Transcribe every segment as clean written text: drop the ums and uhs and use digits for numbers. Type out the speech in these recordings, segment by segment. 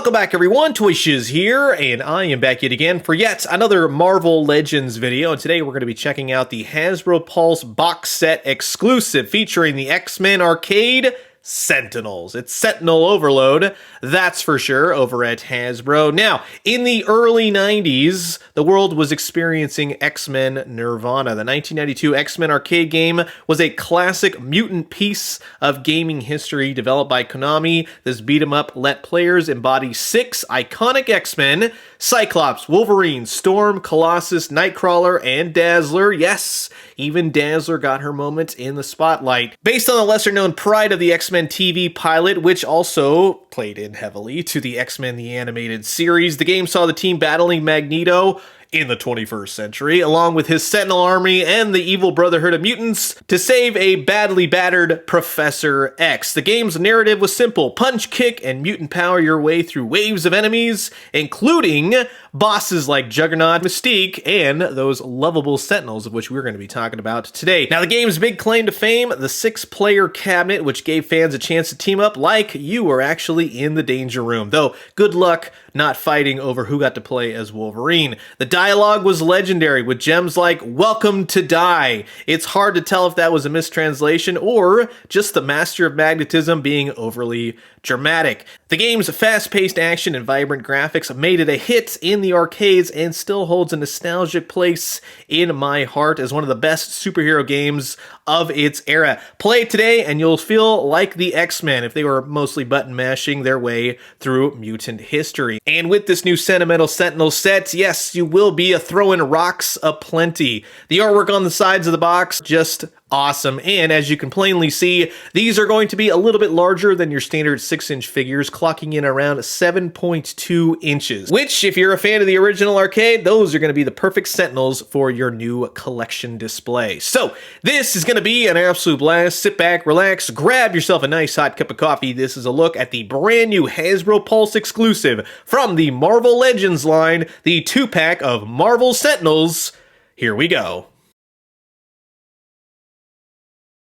Welcome back everyone, Toyshiz here, and I am back yet again for yet another Marvel Legends video, and today we're going to be checking out the Hasbro Pulse box set exclusive featuring the X-Men arcade Sentinels. It's Sentinel overload, that's for sure, over at Hasbro. Now, in the early 90s, the world was experiencing X-Men Nirvana. The 1992 X-Men arcade game was a classic mutant piece of gaming history developed by Konami. This beat-em-up let players embody 6 iconic X-Men: Cyclops, Wolverine, Storm, Colossus, Nightcrawler, and Dazzler. Yes, even Dazzler got her moment in the spotlight. Based on the lesser-known Pride of the X-Men TV pilot, which also played in heavily to the X-Men the Animated Series, the game saw the team battling Magneto in the 21st century, along with his Sentinel army and the evil Brotherhood of Mutants, to save a badly battered Professor X. The game's narrative was simple: punch, kick, and mutant power your way through waves of enemies, including bosses like Juggernaut, Mystique, and those lovable Sentinels, of which we're going to be talking about today. Now, the game's big claim to fame, the 6-player cabinet, which gave fans a chance to team up like you were actually in the Danger Room, though good luck not fighting over who got to play as Wolverine. The dialogue was legendary, with gems like "Welcome to die." It's hard to tell if that was a mistranslation or just the master of magnetism being overly dramatic. The game's fast-paced action and vibrant graphics made it a hit in the arcades and still holds a nostalgic place in my heart as one of the best superhero games of its era. Play it today and you'll feel like the X-Men if they were mostly button mashing their way through mutant history. And with this new sentimental Sentinel set, yes, you will be throwing rocks aplenty. The artwork on the sides of the box, just awesome, and as you can plainly see, these are going to be a little bit larger than your standard 6-inch figures, clocking in around 7.2 inches, which, if you're a fan of the original arcade, those are going to be the perfect Sentinels for your new collection display. So, this is going to be an absolute blast. Sit back, relax, grab yourself a nice hot cup of coffee. This is a look at the brand new Hasbro Pulse exclusive from the Marvel Legends line, the 2-pack of Marvel Sentinels. Here we go.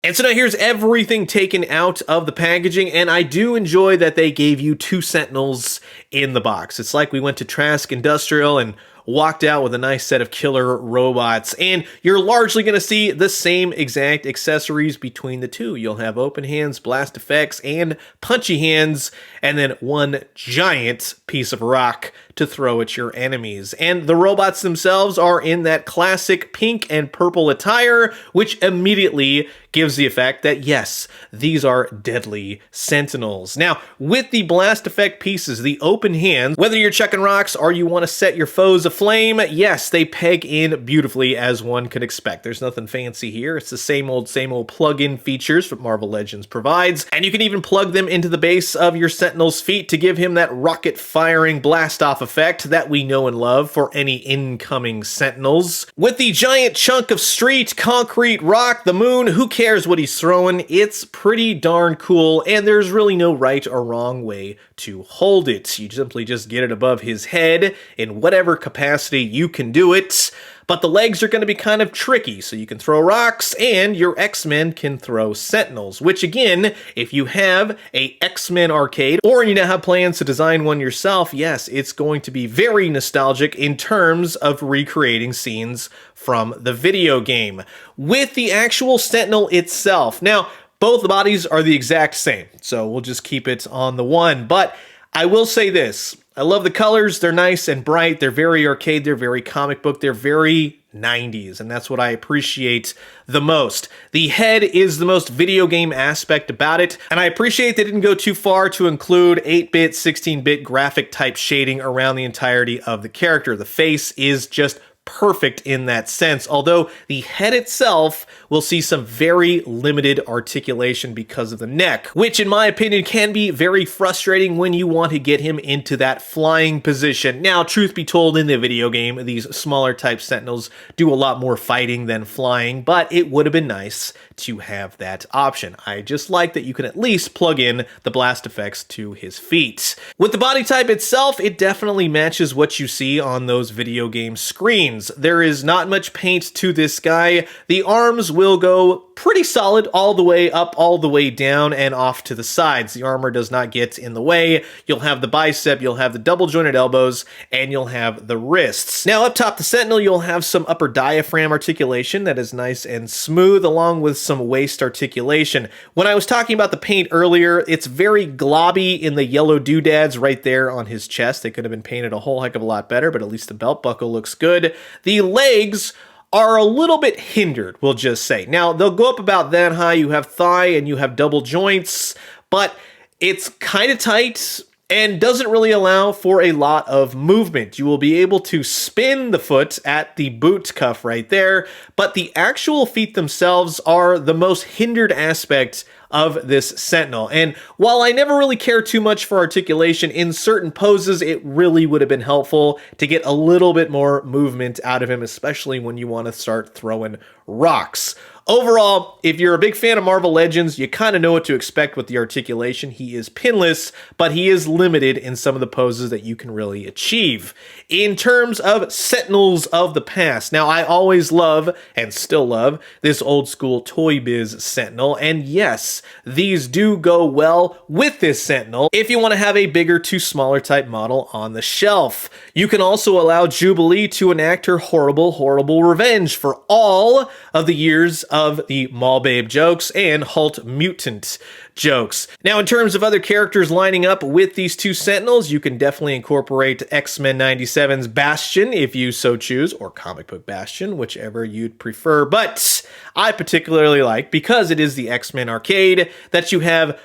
And so now here's everything taken out of the packaging, and I do enjoy that they gave you 2 Sentinels in the box. It's like we went to Trask Industrial and walked out with a nice set of killer robots, and you're largely going to see the same exact accessories between the two. You'll have open hands, blast effects, and punchy hands, and then one giant piece of rock to throw at your enemies. And the robots themselves are in that classic pink and purple attire, which immediately gives the effect that, yes, these are deadly Sentinels. Now, with the blast effect pieces, the open hands, whether you're chucking rocks or you want to set your foes aflame, yes, they peg in beautifully as one could expect. There's nothing fancy here. It's the same old plug-in features that Marvel Legends provides, and you can even plug them into the base of your Sentinel's feet to give him that rocket-firing blast-off effect that we know and love for any incoming Sentinels. With the giant chunk of street, concrete, rock, the moon, who cares what he's throwing? It's pretty darn cool, and there's really no right or wrong way to hold it. You simply just get it above his head in whatever capacity you can do it. But the legs are going to be kind of tricky, so you can throw rocks, and your X-Men can throw Sentinels, which again, if you have a X-Men arcade, or you now have plans to design one yourself, yes, it's going to be very nostalgic in terms of recreating scenes from the video game. With the actual Sentinel itself, now, both the bodies are the exact same, so we'll just keep it on the one, but I will say this: I love the colors. They're nice and bright. They're very arcade. They're very comic book. They're very 90s, and that's what I appreciate the most. The head is the most video game aspect about it, and I appreciate they didn't go too far to include 8-bit, 16-bit graphic type shading around the entirety of the character. The face is just perfect in that sense, although the head itself will see some very limited articulation because of the neck, which in my opinion can be very frustrating when you want to get him into that flying position. Now, truth be told, in the video game, these smaller type Sentinels do a lot more fighting than flying, but it would have been nice to have that option. I just like that you can at least plug in the blast effects to his feet. With the body type itself, it definitely matches what you see on those video game screens. There is not much paint to this guy. The arms will go pretty solid all the way up, all the way down, and off to the sides. The armor does not get in the way. You'll have the bicep, you'll have the double jointed elbows, and you'll have the wrists. Now up top the Sentinel, you'll have some upper diaphragm articulation that is nice and smooth, along with some waist articulation. When I was talking about the paint earlier, it's very globby in the yellow doodads right there on his chest. They could have been painted a whole heck of a lot better, but at least the belt buckle looks good. The legs are a little bit hindered, we'll just say. Now, they'll go up about that high. You have thigh and you have double joints, but it's kind of tight and doesn't really allow for a lot of movement. You will be able to spin the foot at the boot cuff right there, but the actual feet themselves are the most hindered aspect of this Sentinel. And while I never really care too much for articulation, in certain poses it really would have been helpful to get a little bit more movement out of him, especially when you want to start throwing rocks. Overall, if you're a big fan of Marvel Legends, you kind of know what to expect with the articulation. He is pinless, but he is limited in some of the poses that you can really achieve. In terms of Sentinels of the past, now I always love, and still love, this old school Toy Biz Sentinel, and yes, these do go well with this Sentinel if you want to have a bigger to smaller type model on the shelf. You can also allow Jubilee to enact her horrible, horrible revenge for all of the years of the Mall Babe jokes and Halt Mutant jokes. Now, in terms of other characters lining up with these two Sentinels, you can definitely incorporate X-Men 97's Bastion if you so choose, or Comic Book Bastion, whichever you'd prefer. But I particularly like, because it is the X-Men arcade, that you have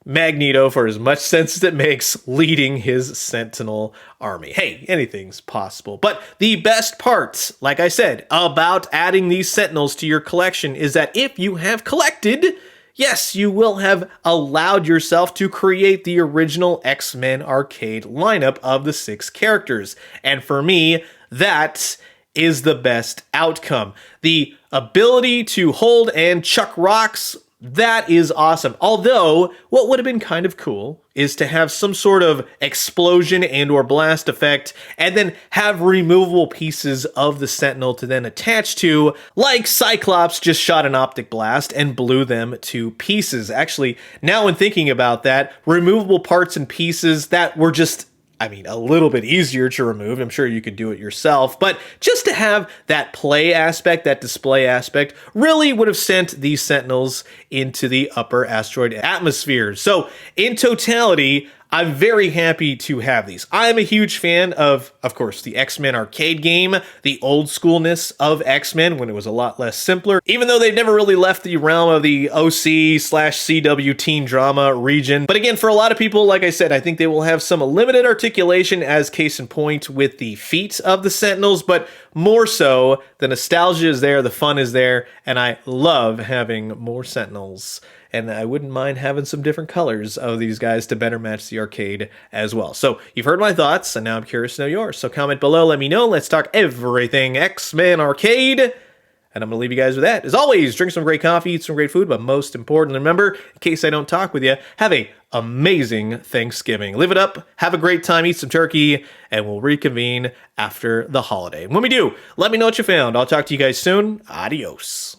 Magneto, for as much sense as it makes, leading his Sentinel army. Hey, anything's possible. But the best part, like I said, about adding these Sentinels to your collection is that if you have collected, yes, you will have allowed yourself to create the original X-Men arcade lineup of the 6 characters. And for me, that is the best outcome. The ability to hold and chuck rocks, that is awesome. Although, what would have been kind of cool is to have some sort of explosion and or blast effect, and then have removable pieces of the Sentinel to then attach to, like Cyclops just shot an optic blast and blew them to pieces. Actually, now when thinking about that, removable parts and pieces that were just, I mean, a little bit easier to remove. I'm sure you could do it yourself, but just to have that play aspect, that display aspect, really would have sent these Sentinels into the upper asteroid atmosphere. So in totality, I'm very happy to have these. I'm a huge fan of course, the X-Men arcade game, the old schoolness of X-Men when it was a lot less simpler, even though they've never really left the realm of the OC/CW teen drama region. But again, for a lot of people, like I said, I think they will have some limited articulation, as case in point with the feet of the Sentinels, but more so, the nostalgia is there, the fun is there, and I love having more Sentinels. And I wouldn't mind having some different colors of these guys to better match the arcade as well. So you've heard my thoughts, and now I'm curious to know yours. So comment below, let me know. Let's talk everything X-Men arcade. And I'm going to leave you guys with that. As always, drink some great coffee, eat some great food, but most importantly, remember, in case I don't talk with you, have a amazing Thanksgiving. Live it up, have a great time, eat some turkey, and we'll reconvene after the holiday. And when we do, let me know what you found. I'll talk to you guys soon. Adios.